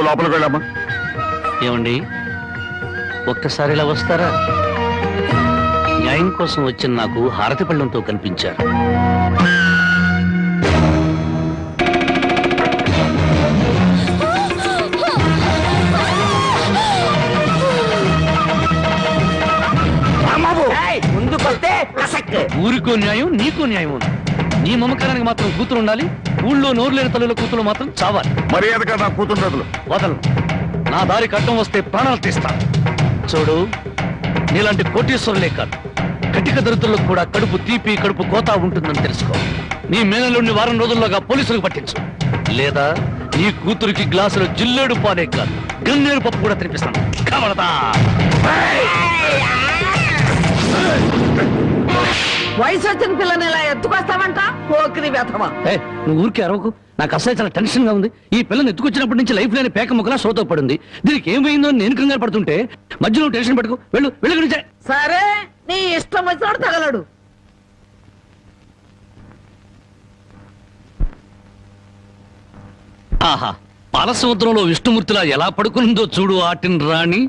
నువ్వు లోపలికి వెళ్ళమ్మా. ఏమండి, ఒక్కసారి ఇలా వస్తారా? న్యాయం కోసం వచ్చిన నాకు హారతి పళ్ళంతో కనిపించారు. ఊరికో న్యాయం, నీకో న్యాయం ఉంది. నీ మమకారానికి మాత్రం కూతురు ఉండాలి, ఊళ్ళో నోరు లేని తల్లుల కూతురు మాత్రం చావాలి. మర్యాదగా నా కూతురు వదలు. నా దారి కట్టం వస్తే ప్రాణాలు తీస్తాను. చూడు, నీలాంటి కోటీశ్వరులే కాదు, కటిక దరిద్రులకు కూడా కడుపు తీపి, కడుపు కోత ఉంటుందని తెలుసుకో. నీ మేనలుండి వారం రోజుల్లోగా పోలీసులకు పట్టించు, లేదా నీ కూతురికి గ్లాసులో జిల్లేడు పాలే కాదు, గన్నేరు పప్పు కూడా తినిపిస్తాను. కవడదా వయసు వచ్చిన పిల్లని ఇలా ఎత్తుకొస్తామంట పోకిరి వెధవా. నువ్వు ఊరికి అరవకు, నాకు అసలు చాలా టెన్షన్ గా ఉంది. ఈ పిల్లని ఎత్తుకొచ్చినప్పటి నుంచి లైఫ్ లేని పేక ముక్కలా సోతో పడింది. దీనికి ఏమైందో నేను కంగారు పడుతుంటే మధ్యలో టెన్షన్ పట్టుకో. వెళ్ళు వెళ్ళి. సరే, నీ ఇష్టం వచ్చినట్టు తగలడు. ఆహా, పాలసముద్రంలో విష్ణుమూర్తిలా ఎలా పడుకుందో చూడు ఆటిన్ రాణి.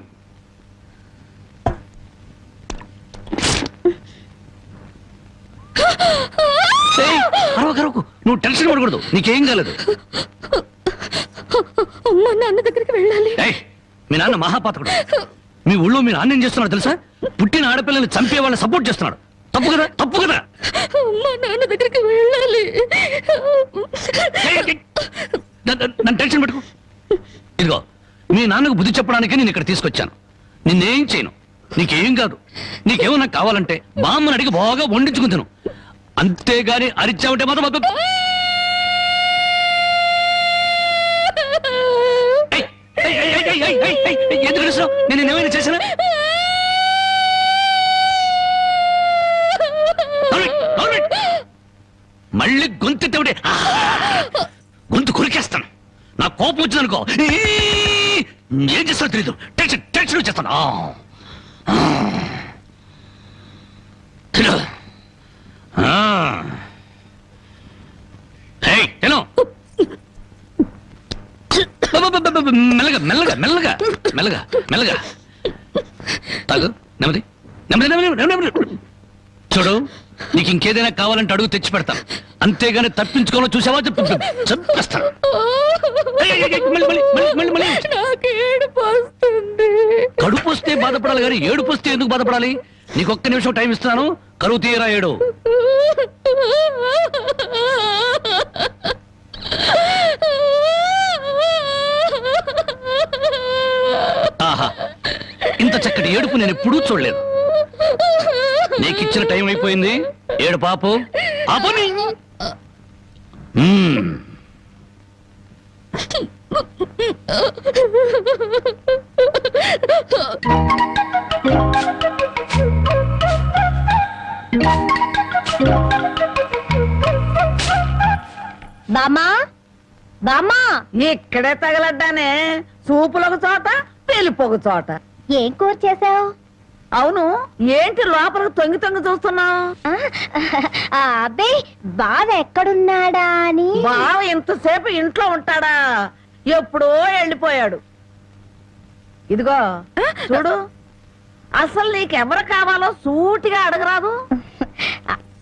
అరవకరవకు, నువ్వు టెన్షన్ పడకూడదు, నీకేం కాలేదు. నాన్న దగ్గరికి వెళ్ళాలి. మీ నాన్న మహాపాతకుడు. మీ ఊళ్ళో మీ నాన్న ఏం చేస్తున్నాడు తెలుసా? పుట్టిన ఆడపిల్లల్ని చంపే వాళ్ళని సపోర్ట్ చేస్తున్నాడు. తప్పు కదా, తప్పు కదా. నాన్న దగ్గరికి వెళ్ళాలి. నన్ను టెన్షన్ పెట్టుకో. ఇదిగో, మీ నాన్నకు బుద్ధి చెప్పడానికి నేను ఇక్కడ తీసుకొచ్చాను. నిన్నేం చేయను, నీకేం కాదు. నీకేమన్నా కావాలంటే బామ్మని అడిగి బాగా వండించుకుని తిను. అంతేగాని అరిచావుంటే మాత్రం ఎందుకు తెలుసు? నేను ఏమైనా చేశానా? మళ్ళీ గొంతెత్తే గొంతు కొరికేస్తాను. నా కోపం వచ్చిందనుకో ఏం చేస్తానో తెలీదు. టెన్షన్ టెన్షన్ వచ్చేస్తాను. మెల్లగా మెల్లగా మెల్లగా మెల్లగా మెల్లగా తాగు. నెమ్మది నెమ్మది నెమ్మది నెమ్మది. చూడు, నీకు ఇంకేదైనా కావాలంటే అడుగు తెచ్చి పెడతాను. అంతేగాని తప్పించుకోవాలో చూసావా చెప్పేస్తాను. కడుపు వస్తే బాధపడాలి కానీ ఏడుపు వస్తే ఎందుకు బాధపడాలి? నీకు ఒక్క నిమిషం టైం ఇస్తున్నాను, కరువు తీయరా ఏడు. ఆహా, ఇంత చక్కటి ఏడుపు నేను ఎప్పుడూ చూడలేదు. నీకిచ్చిన టైం అయిపోయింది. ఏడు పాపు ఆపని. బామా బామా, ఇక్కడే తగలడ్డానే. సూపులకు చోట, పెళ్లిపోకు చోట. ఏం కూర చేసావు? అవును, ఏంటి లోపలికి తొంగి తొంగి చూస్తున్నావు? అబ్బే, బావ ఎక్కడున్నాడా అని. బావ ఇంతసేపు ఇంట్లో ఉంటాడా? ఎప్పుడో వెళ్ళిపోయాడు. ఇదిగో చూడు, అసలు నీకెవరు కావాలో సూటిగా అడగరాదు.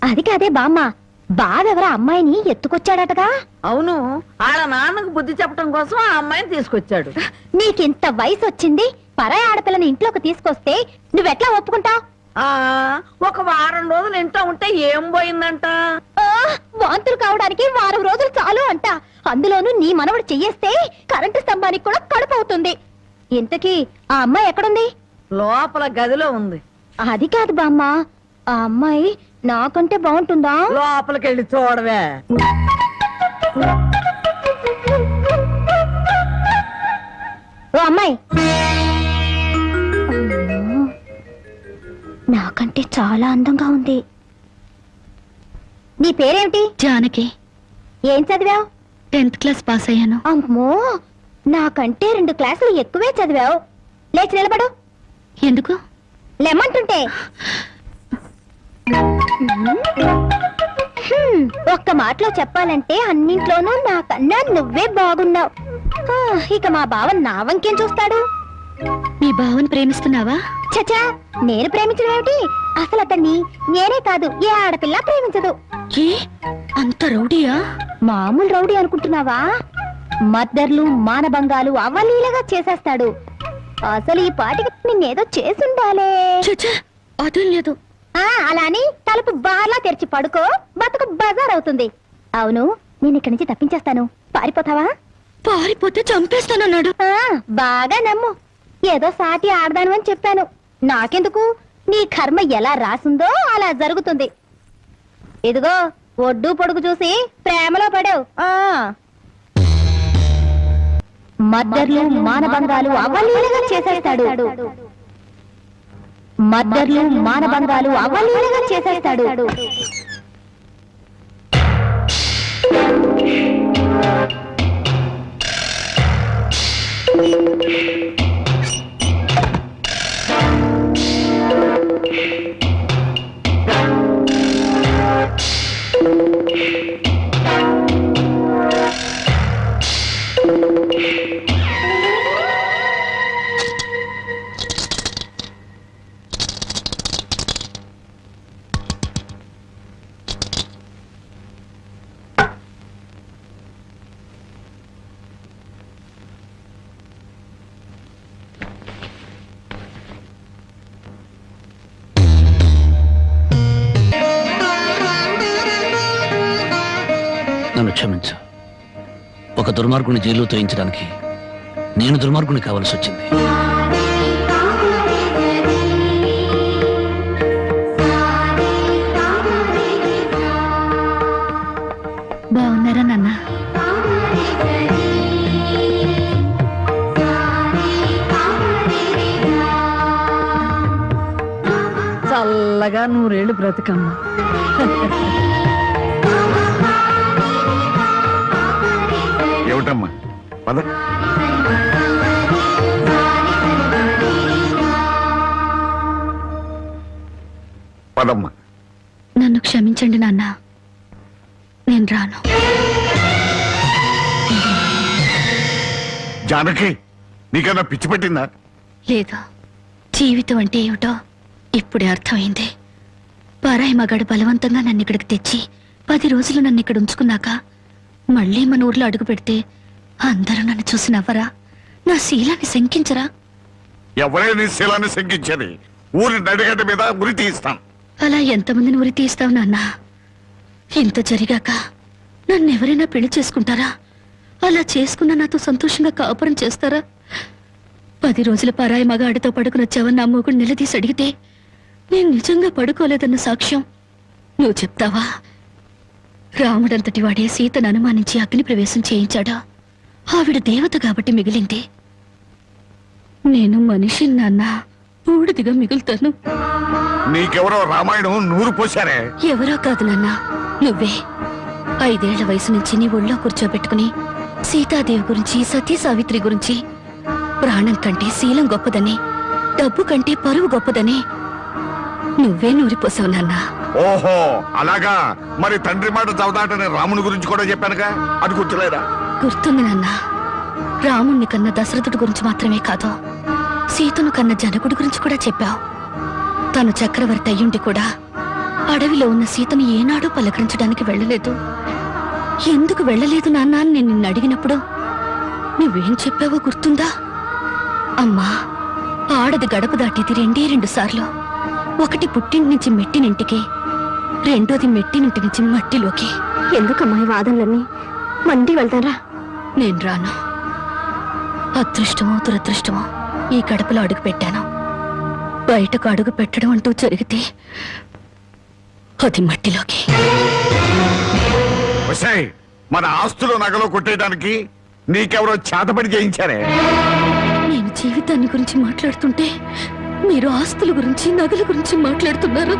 అది కాదే బామ్మ, బావెవరా అమ్మాయిని ఎత్తుకొచ్చాడటగా? అవును, ఆడ నాన్నకు బుద్ధి చెప్పడం కోసం ఆ అమ్మాయిని తీసుకొచ్చాడు. నీకింత వయసు వచ్చింది, పరాయి ఆడపిల్లని ఇంట్లోకి తీసుకొస్తే నువ్వెట్లా ఒప్పుకుంటావు? ఒక వారం రోజులు ఇంట్లో ఉంటే ఏం పోయిందంట? వాంతులు కావడానికి వారం రోజులు చాలు అంట. అందులోనూ నీ మనవడు చెయ్యేస్తే కరెంటు స్తంభానికి కూడా కడుపు అవుతుంది. ఇంతకీ ఆ అమ్మాయి ఎక్కడుంది? లోపల గదిలో ఉంది. అది కాదు బామ్మ, ఆ అమ్మాయి నాకంటే బాగుంటుందా? లోపలికి వెళ్ళి చూడవే. ఓ అమ్మాయి, నాకంటే చాలా అందంగా ఉంది. నీ పేరేమిటి? జానకి. ఏం చదివావు? 10th క్లాస్ పాస్ అయ్యాను. అమ్మో, నాకంటే 2 క్లాసులు ఎక్కువే చదివావు. లేచి నిలబడు. ఎందుకు? లెమ్మంటుంటే. ఒక్క మాటలో చెప్పాలంటే అన్నింట్లోనూ నాకన్నా నువ్వే బాగున్నావు. ఇక మా బావ నా వంకేం చూస్తాడు? మీ బావని ప్రేమిస్తున్నావా? చచా, నేను ప్రేమించడం ఏమిటి? అసలు అతన్ని నేనే కాదు ఏ ఆడపిల్ల ప్రేమించదు. ఏ అంత రౌడీయా? మామూలు రౌడీ అనుకుంటున్నావా? మద్దర్లు మానభంగాలు అవలీలగా చేసేస్తాడు. అసలు ఈ పాటికి నిన్నేదో చేసుండాలే. చచ్చా, అదేం లేదు. అలా అని తలుపు బార్లా తెరిచి పడుకో, బతుకు బజార్ అవుతుంది. అవును, నేను ఇక్కడి నుంచి తప్పించేస్తాను, పారిపోతావా? పారిపోతే చంపేస్తానన్నాడు. బాగా నమ్ము. ఏదో సాటి ఆడదాను అని చెప్పాను. నాకెందుకు, నీ కర్మ ఎలా రాసిందో అలా జరుగుతుంది. ఇదిగో ఒడ్డు పొడుగు చూసి ప్రేమలో పడావు. మద్దర్లు మానభంగాలు అవలీలగా చేసేస్తాడు. మద్దర్లు మానభంగాలు అవలీలగా చేసేస్తాడు. నన్ను క్షమించు. ఒక దుర్మార్గుని జైలు తోయించడానికి నేను దుర్మార్గుని కావాల్సి వచ్చింది. బాగున్నారా నాన్న? చల్లగా నూరేళ్ళు బ్రతికమ్మ. ఏమిటమ్మా పద. పదమ్మా. నన్ను క్షమించండి నాన్న, నేను రాను. జానకి, నీకన్నా పిచ్చి పట్టిందా? లేదు, జీవితం అంటే ఏమిటో ఇప్పుడే అర్థమైంది. పరాయి మగాడు బలవంతంగా నన్ను ఇక్కడికి తెచ్చి 10 రోజులు నన్ను ఇక్కడ ఉంచుకున్నాక మళ్ళీ మన ఊర్లో అడుగు పెడితే అందరూ నన్ను చూసి నవ్వరా? నా శీలాన్ని శంకించరా? ఎవరే నీ శీలాన్ని శంకించేది? ఊరి నడిగడ్డ మీద ఉరి తీస్తాం. అలా ఎంతమందిని ఉరి తీస్తావు నాన్న? ఇంత జరిగాక నన్ను ఎవరైనా పెళ్లి చేసుకుంటారా? అలా చేసుకున్న నాతో సంతోషంగా కాపురం చేస్తారా? 10 రోజుల పరాయి మగాడితో పడుకుని వచ్చావని నా మొగుడు నిలదీసి అడిగితే నేను నిజంగా పడుకోలేదన్న సాక్ష్యం నువ్వు చెప్తావా? రాముడంతటి వాడే సీతను అనుమానించి అగ్ని ప్రవేశం చేయించాడా? ఆవిడ దేవత కాబట్టి మిగిలింది. నేను మనిషి నాన్న, బూడిదిగా మిగులుతాను. నీకెవరో రామాయణం నూరు పోశారే. ఎవరో కాదు నాన్న, నువ్వే. 5 ఏళ్ల వయసు నుంచి నీ ఒళ్ళో కూర్చోబెట్టుకుని సీతాదేవి గురించి, సతీ సావిత్రి గురించి, ప్రాణం కంటే శీలం గొప్పదని, డబ్బు కంటే పరువు గొప్పదని నువ్వే నూరిపోసావు నాన్న. ఓహో అలాగా. మరి తండ్రి మాట చవదాటని రాముని గురించి కూడా చెప్పానుగా, అది గుర్తులేదా? గుర్తుంది నాన్న. రాముణ్ణి కన్న దశరథుడి గురించి మాత్రమే కాదు, సీతను కన్న జనకుడి గురించి కూడా చెప్పావు. తను చక్రవర్తి అయ్యుండి కూడా అడవిలో ఉన్న సీతను ఏనాడూ పలకరించడానికి వెళ్ళలేదు. ఎందుకు వెళ్ళలేదు నాన్న అని నేను నిన్ను అడిగినప్పుడు నువ్వేం చెప్పావో గుర్తుందా? అమ్మా, ఆడది గడప దాటిది 2 సార్లు. ఒకటి పుట్టింటి నుంచి మెట్టినింటికి, రెండోది మెట్టినింటి నుంచి మట్టిలోకి. ఎందుకమ్మా ఈ వాదనలన్నీ? మండి వెళ్తారా? నేను రాను. అదృష్టమో దురదృష్టమో ఈ గడపలో అడుగు పెట్టాను. బయటకు అడుగు పెట్టడం అంటూ జరిగితే అది మట్టిలోకి. ఒసేయ్, మన ఆస్తులు నగలో కొట్టేయడానికి నీకెవరో చేతపడి చేయించారే. నేను జీవితాన్ని గురించి మాట్లాడుతుంటే మీరు ఆస్తుల గురించి, నగల గురించి మాట్లాడుతున్నారు.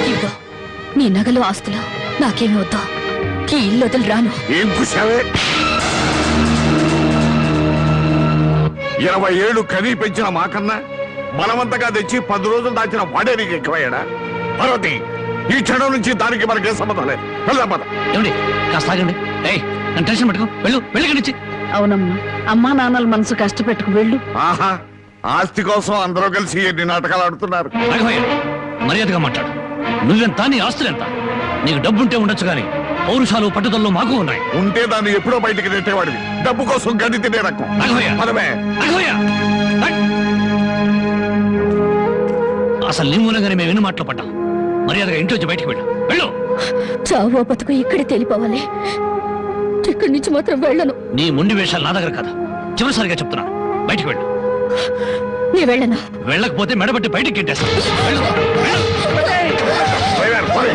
ఇదిగో నీ నగలు, ఆస్తులు నాకేమి వద్దా. ఈ ఇల్లు వదిలి రాను. ఏం కూసావే? 20 ఏళ్ళు కనీ పెంచిన మాకన్నా బలవంతంగా తెచ్చి 10 రోజులు దాచిన వాడే నీకు ఎక్కువయ్యాడా? పార్వతి, ఈ క్షణం నుంచి దానికి మనకే సంబంధం లేదు. వెళ్దాం పద. ఏమండి కాస్త ఆగండి. ఏయ్ నన్ను టెన్షన్ పెట్టుకో. వెళ్ళి నుంచి. అవునమ్మా, అమ్మా నాన్నల మనసు కష్టపెట్టుకు వెళ్ళు. ఆహా, ఆస్తి కోసం అందరూ కలిసి ఎన్ని నాటకాలు ఆడుతున్నారు. రాఘవయ్య మర్యాదగా మాట్లాడు. నువ్వెంత, నీ ఆస్తులు ఎంత? నీకు డబ్బుంటే ఉండొచ్చు కానీ పౌరుషాలు పట్టుదలలో మాకు ఉన్నాయి. ఉంటే దాన్ని ఎప్పుడో బయటికి నెట్టేవాడివి. డబ్బు కోసం గడ్డి తినే రకం. రాఘవయ్య, పదవే. రాఘవయ్య, రండి. అసలు నీ మూలంగానే మేము ఎన్ని మాటలు పడ్డాం. మర్యాదగా ఇంటి వచ్చి బయటికి వెళ్ళు. చావో బతుకు ఇక్కడే తెలిపోవాలి. ఇక్కడి నుంచి మాత్రం వెళ్ళను. నీ మొండి వేషాలు నా దగ్గర కదా. చివరిసారిగా చెప్తున్నాను, బయటికి వెళ్ళు. నీ వెళ్ళను. వెళ్ళకపోతే మెడబట్టి బయటికి గెట్టేస్తాను. డ్రైవర్, పోనీ.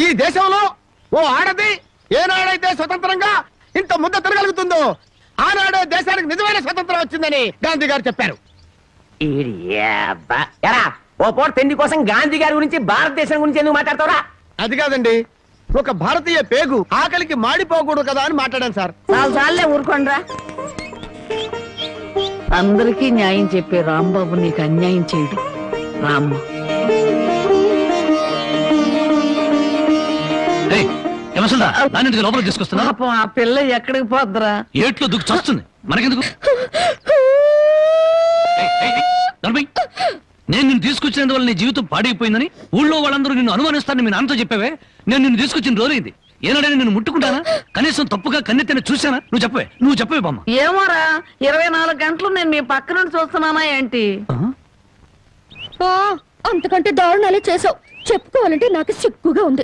ఈ దేశంలో ఓ ఆడది ఏనాడైతే స్వతంత్రంగా ఇంత ముద్ద తిరగలుగుతుందో ఆనాడే దేశానికి నిజమైన స్వతంత్రం వచ్చిందని గాంధీ గారు చెప్పారు. ఎరా ఓ పూట తిండి కోసం గాంధీ గారి గురించి భారతదేశం గురించి ఎందుకు మాట్లాడతావురా? అది కాదండి, ఒక భారతీయ పేగు ఆకలికి మాడిపోకూడదు కదా అని మాట్లాడాను సార్. చాలే ఊరుకోండ్రా. అందరికీ న్యాయం చెప్పే రాంబాబు నీకు అన్యాయం చేయడు. రామ్మ, దానికి లోపల తీసుకొస్తున్నా. పాపం ఆ పిల్ల ఎక్కడికి పోద్దురా? ఏట్లో దుక్కు చస్తుంది, మనకెందుకు? నేను నిన్ను తీసుకొచ్చినందువల్ల నీ జీవితం పాడైపోయిందని ఊళ్ళో వాళ్ళందరూ నిన్ను అనుమానిస్తారని మీ నాన్నతో చెప్పావే. నేను నిన్ను తీసుకొచ్చిన రోజైంది. ఏనాడైనా నిన్ను ముట్టుకుంటానా? కనీసం తప్పుగా కన్నెత్తిన చూసానా? నువ్వు చెప్పవే బామ్మ. ఏమోరా, 24 గంటలు నేను మీ పక్క నుండి చూస్తున్నానా ఏంటి? అంతకంటే దారుణాలే చేసావు. చెప్పుకోవాలంటే నాకు సిగ్గుగా ఉంది.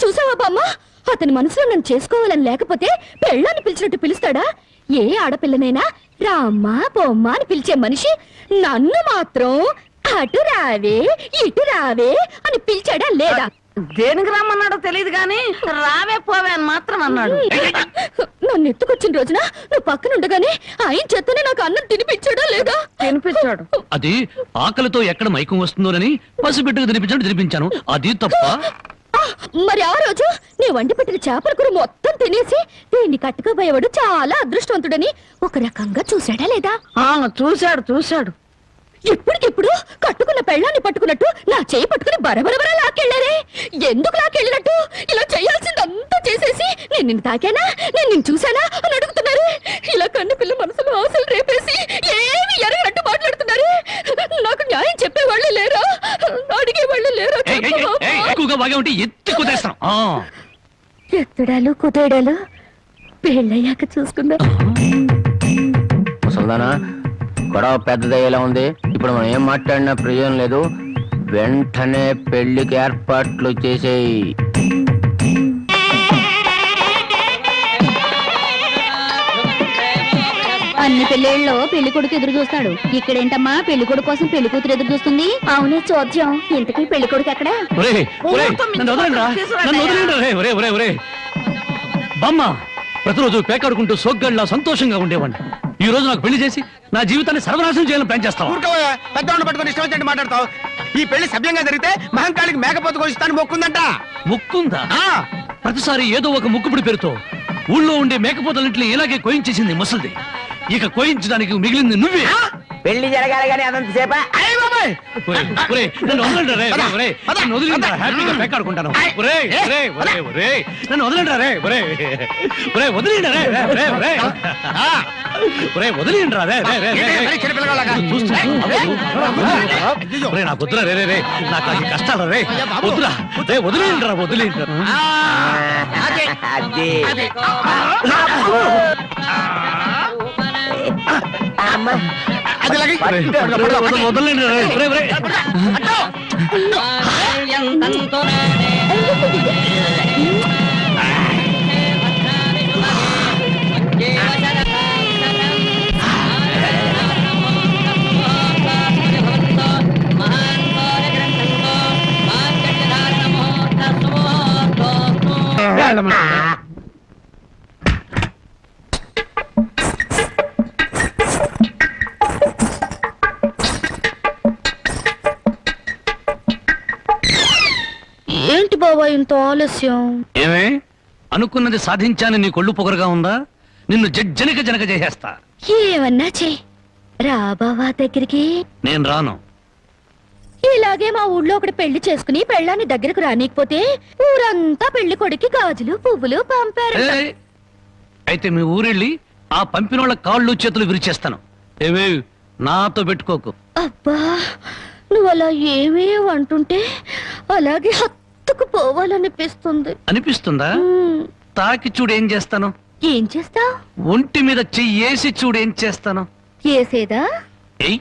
చూసావా బామ్మ, అతని మనసులో నన్ను చేసుకోవాలని లేకపోతే పెళ్ళాన్ని పిలిచినట్టు పిలుస్తాడా? ఏ ఆడపిల్లనైనా రామ్మా బొమ్మ అని పిలిచే మనిషి నన్ను మాత్రం అటు రావే ఇటు రావే అని పిలిచాడా లేదా? దేనికి రమ్మన్నాడో తెలియదు గాని రావే పోవే అని మాత్రం అన్నాడు. నన్ను ఎత్తుకొచ్చిన రోజున నువ్వు పక్కన ఉండగానే ఆయన చేతనే నాకు అన్నం తినిపించాడా లేదా? తినిపించాడు. అది ఆకలితో ఎక్కడ మైకం వస్తుందోనని పసిబిడ్డకు తినిపించాను. అది తప్ప. మరి ఆ రోజు నీ వండి పెట్టిన చేపల కూర మొత్తం తినేసి దీన్ని కట్టుకోబోయేవాడు చాలా అదృష్టవంతుడని ఒక రకంగా చూశాడా లేదా? చూశాడు. ఇప్పటికిప్పుడు కట్టుకున్న పెళ్ళాన్ని పట్టుకున్నట్టు నా చేయి పట్టుకుని బరబరబరా లాక్కెళ్ళారే. ఎందుకు లాక్కెళ్ళినట్టు? ఇలా చేయాల్సిందంతా చేసేసి నేను నిన్ను తాకానా, నేను నిన్ను చూశానా అని అడుగుతున్నారు. ఇలా కన్ను పిల్ల మనసులో ఆశలు రేపేసి ఏమి ఎరగనట్టు మాట్లాడుతున్నారు. నాకు న్యాయం చెప్పేవాళ్ళే లేరా? అడిగేవాళ్ళే లేరా? ఎక్కువగా బాగా ఉంటే ఎత్తి కుదేస్తాం. ఎత్తడాలు కుదేడాలు పెళ్ళయ్యాక చూసుకుందా. ముసల్దానా, గొడవ పెద్దదయ్యేలా ఉంది. ఇప్పుడు మనం ఏం మాట్లాడినా ప్రయోజనం లేదు. వెంటనే పెళ్లికి ఏర్పాట్లు చేసేయి. అన్ని పెళ్ళిళ్ళలో పెళ్లి కొడుకు ఎదురు చూస్తాడు. ఇక్కడేంటమ్మా పెళ్లి కొడుకు కోసం పెళ్లి కూతురు ఎదురు చూస్తుంది? అవునే చోద్యం. ఇంతకీ పెళ్లి కొడుకు ఎక్కడ? బామ్మ, ప్రతిరోజు పేకాడుకుంటూ సోగ్గాడిలా సంతోషంగా ఉండేవాడిని. ఈ రోజు నాకు పెళ్లి చేసి నా జీవితాన్ని సర్వనాశనం చేయాలని ప్లాన్ చేస్తావా? పెద్దవాళ్ళు పట్టుకుని ఇష్టం వచ్చినట్టు మాట్లాడతావు. ఈ పెళ్లి సభ్యంగా జరిగితే మహంకాళికి మేకపోతు కోసిస్తాను మొక్కుందంట. ముక్కుందా? ప్రతిసారి ఏదో ఒక ముక్కుపుడి పేరుతో ఊళ్ళో ఉండే మేకపోతలన్నింటినీ ఇలాగే కోయించేసింది ముసలిది. ఇక కోయించడానికి మిగిలింది నువ్వే. పెళ్లి జరగాలి కానీ అదంతసేపా? నన్ను వదిలిండ్రా, హ్యాపీగా పేకాడుకుంటాను. నన్ను వదిలిండ్రా రే, వదిలిండ్రా నాకు వద్దురా రే, నాకు అది కష్టాలు రే, వద్దురా రే, వదిలిండ్రా. వదలండి రే. వెళ్ళమన్నా. ఏంటి బాబా ఇంత ఆలస్యం? ఏమే అనుకున్నది సాధించాలని నీ కొళ్ళు పొగరుగా ఉందా? నిన్ను జనక చేసేస్తా. ఏమన్నా చే రా బావా దగ్గరికి. నేను రాను. ఇలాగే మా ఊళ్ళో ఒకటి పెళ్లి చేసుకుని పెళ్ళాన్ని దగ్గరకు రానికపోతే ఊరంతా పెళ్లి కొడుకి గాజులు పువ్వులు పంపారు. ఏయ్! అయితే మీ ఊరెళ్ళి ఆ పంపినోళ్ళ కాళ్ళు చేతులు విరిచేస్తాను. ఏవే నాతో పెట్టుకోకు. అబ్బా నువ్వు అలా ఏమీ అంటుంటే అలాగే హత్తుకు పోవాలనిపిస్తుంది. అనిపిస్తుందా? తాకి చూడు ఏం చేస్తాను. ఏం చేస్తావ్? ఒంటి మీద చెయ్యేసి చూడు ఏం చేస్తాను. ఏసేదా? ఏయ్